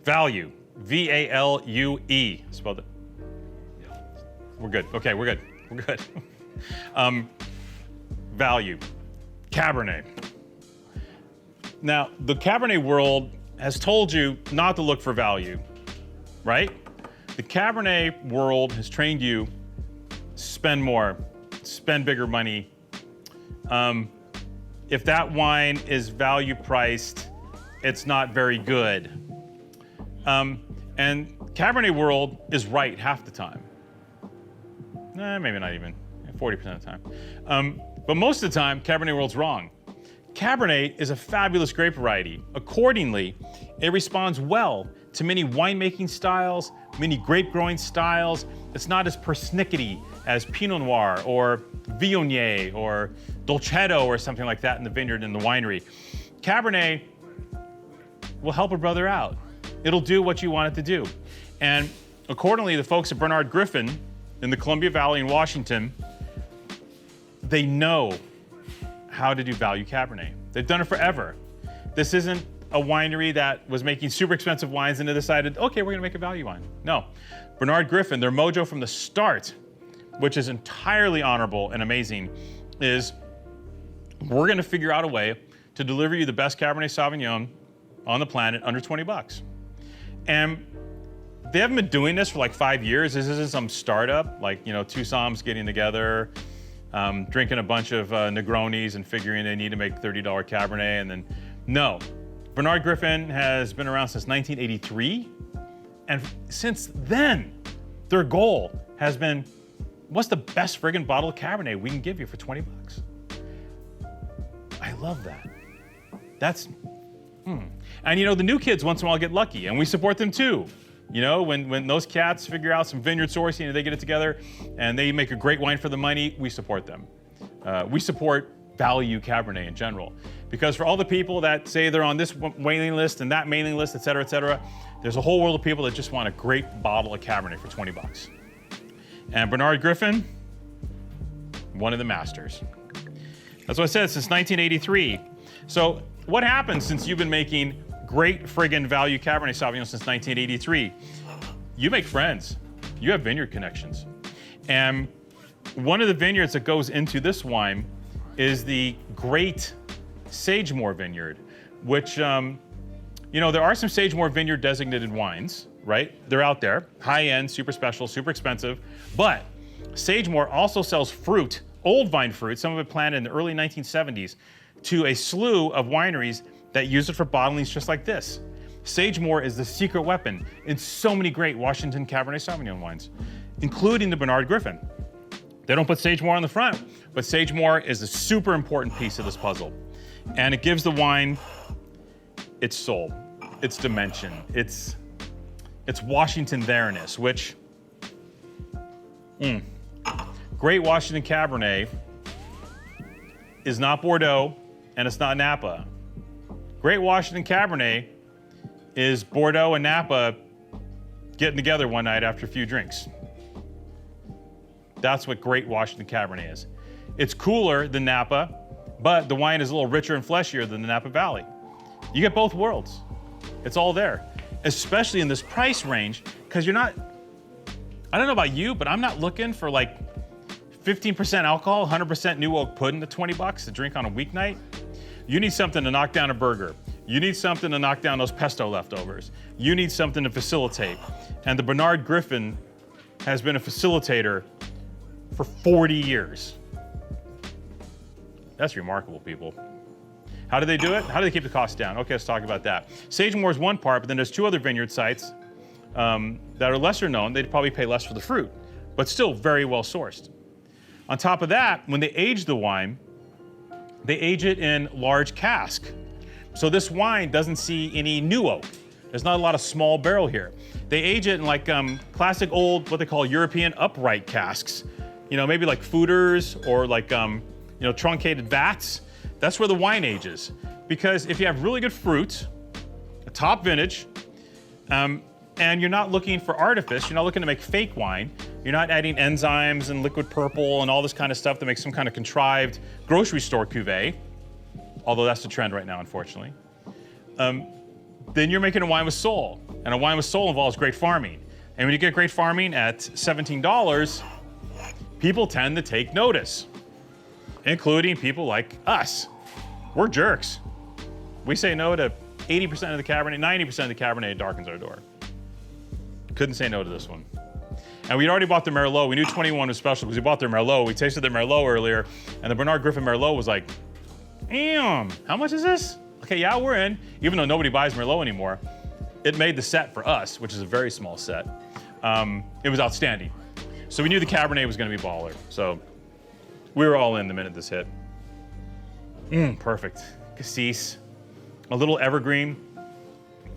Value. V-A-L-U-E. Spelled it. We're good. Okay, we're good. We're good. Value. Cabernet. Now, the Cabernet world has told you not to look for value, right? The Cabernet world has trained you spend more, spend bigger money. If that wine is value priced, it's not very good. And Cabernet world is right half the time. Maybe not even, 40% of the time. But most of the time, Cabernet world's wrong. Cabernet is a fabulous grape variety. Accordingly, it responds well to many winemaking styles, many grape growing styles. It's not as persnickety as Pinot Noir or Viognier or Dolcetto or something like that in the vineyard in the winery. Cabernet will help a brother out. It'll do what you want it to do. And accordingly, the folks at Barnard Griffin in the Columbia Valley in Washington, they know how to do value Cabernet. They've done it forever. This isn't a winery that was making super expensive wines and they decided, okay, we're gonna make a value wine. No, Barnard Griffin, their mojo from the start, which is entirely honorable and amazing, is we're gonna figure out a way to deliver you the best Cabernet Sauvignon on the planet under 20 bucks. And they haven't been doing this for like 5 years. This isn't some startup, like, two somms getting together, drinking a bunch of Negronis and figuring they need to make $30 Cabernet, and then, no. Barnard Griffin has been around since 1983, and since then, their goal has been, what's the best friggin' bottle of Cabernet we can give you for 20 bucks? I love that. That's, And the new kids once in a while get lucky, and we support them too. When those cats figure out some vineyard sourcing and they get it together and they make a great wine for the money, we support them. We support value Cabernet in general. Because for all the people that say they're on this mailing list and that mailing list, et cetera, there's a whole world of people that just want a great bottle of Cabernet for 20 bucks. And Barnard Griffin, one of the masters. That's what I said, since 1983. So what happened since you've been making great friggin' value Cabernet Sauvignon since 1983? You make friends. You have vineyard connections. And one of the vineyards that goes into this wine is the great Sagemore Vineyard, which, there are some Sagemore Vineyard designated wines, right? They're out there, high-end, super special, super expensive, but Sagemore also sells fruit, old vine fruit, some of it planted in the early 1970s, to a slew of wineries that use it for bottlings just like this. Sagemore is the secret weapon in so many great Washington Cabernet Sauvignon wines, including the Barnard Griffin. They don't put Sagemore on the front, but Sagemore is a super important piece of this puzzle. And it gives the wine its soul, its dimension, its Washington there-ness, which, great Washington Cabernet is not Bordeaux and it's not Napa. Great Washington Cabernet is Bordeaux and Napa getting together one night after a few drinks. That's what great Washington Cabernet is. It's cooler than Napa, but the wine is a little richer and fleshier than the Napa Valley. You get both worlds. It's all there, especially in this price range, because you're not, I don't know about you, but I'm not looking for like 15% alcohol, 100% new oak pudding at 20 bucks to drink on a weeknight. You need something to knock down a burger. You need something to knock down those pesto leftovers. You need something to facilitate. And the Barnard Griffin has been a facilitator for 40 years. That's remarkable, people. How do they do it? How do they keep the costs down? Okay, let's talk about that. Sagemore is one part, but then there's two other vineyard sites that are lesser known. They'd probably pay less for the fruit, but still very well sourced. On top of that, when they age the wine, they age it in large cask. So this wine doesn't see any new oak. There's not a lot of small barrel here. They age it in like classic old, what they call European upright casks. Maybe like foeders or like, truncated vats. That's where the wine ages. Because if you have really good fruit, a top vintage, and you're not looking for artifice, you're not looking to make fake wine, you're not adding enzymes and liquid purple and all this kind of stuff to make some kind of contrived grocery store cuvee, although that's the trend right now, unfortunately. then you're making a wine with soul. And a wine with soul involves great farming. And when you get great farming at $17, people tend to take notice, including people like us. We're jerks. We say no to 80% of the Cabernet, 90% of the Cabernet darkens our door. Couldn't say no to this one. And we'd already bought the Merlot. We knew 21 was special because we bought their Merlot. We tasted the Merlot earlier, and the Barnard Griffin Merlot was like, damn, how much is this? Okay, yeah, we're in. Even though nobody buys Merlot anymore, it made the set for us, which is a very small set. It was outstanding. So we knew the Cabernet was gonna be baller. So we were all in the minute this hit. Perfect. Cassis, a little evergreen,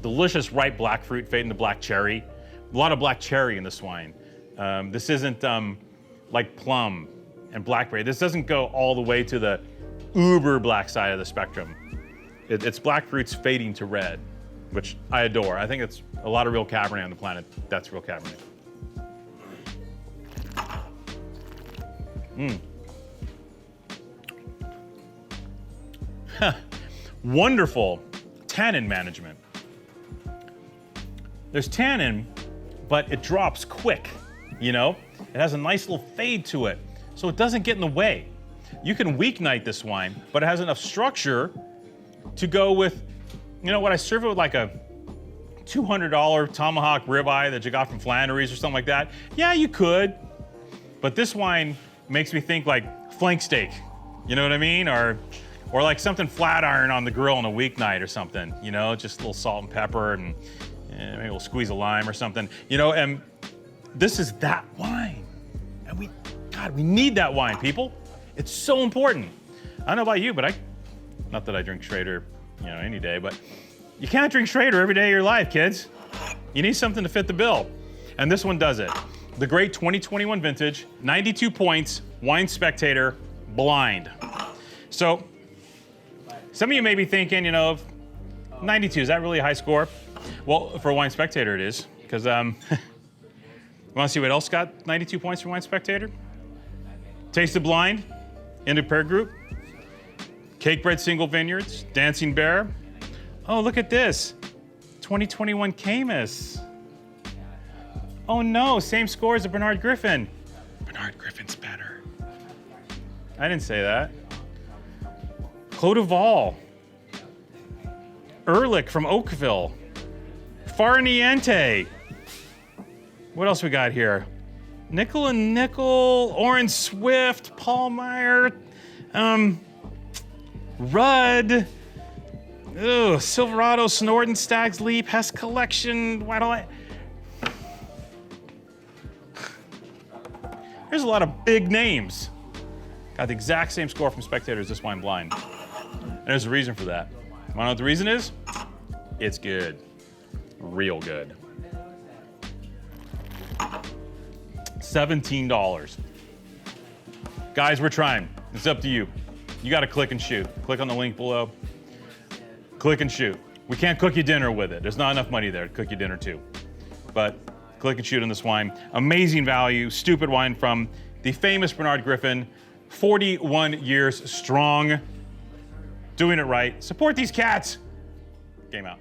delicious ripe black fruit fading to black cherry. A lot of black cherry in this wine. This isn't like plum and blackberry. This doesn't go all the way to the uber black side of the spectrum. It's black fruits fading to red, which I adore. I think it's a lot of real Cabernet on the planet. That's real Cabernet. Wonderful tannin management. There's tannin, but it drops quick, you know? It has a nice little fade to it, so it doesn't get in the way. You can weeknight this wine, but it has enough structure to go with, you know what, I serve it with like a $200 tomahawk ribeye that you got from Flannery's or something like that. Yeah, you could, but this wine makes me think like flank steak, you know what I mean? Or like something flat iron on the grill on a weeknight or something, you know, just a little salt and pepper and maybe we'll squeeze a lime or something, you know, and this is that wine. And we need that wine, people. It's so important. I don't know about you, but not that I drink Schrader, you know, any day, but you can't drink Schrader every day of your life, kids. You need something to fit the bill. And this one does it. The great 2021 vintage, 92 points, Wine Spectator, blind. So, some of you may be thinking, you know, 92, is that really a high score? Well, for Wine Spectator it is, because you want to see what else got 92 points for Wine Spectator? Tasted Blind, Independent Group, Cakebread Single Vineyards, Dancing Bear. Oh, look at this, 2021 Caymus. Oh no, same score as the Barnard Griffin. Barnard Griffin's better. I didn't say that. Clos de Val, Ehrlich from Oakville, Farniente. What else we got here? Nickel and Nickel, Orange Swift, Paul Meyer, Rudd, Silverado, Snorden, Stag's Leap, Hess Collection. Why do I? There's a lot of big names. Got the exact same score from Spectator as this wine blind. And there's a reason for that. You wanna know what the reason is? It's good. Real good. $17. Guys, we're trying. It's up to you. You gotta click and shoot. Click on the link below. Click and shoot. We can't cook you dinner with it. There's not enough money there to cook you dinner too. But click and shoot on this wine. Amazing value, stupid wine from the famous Barnard Griffin. 41 years strong. Doing it right. Support these cats. Game out.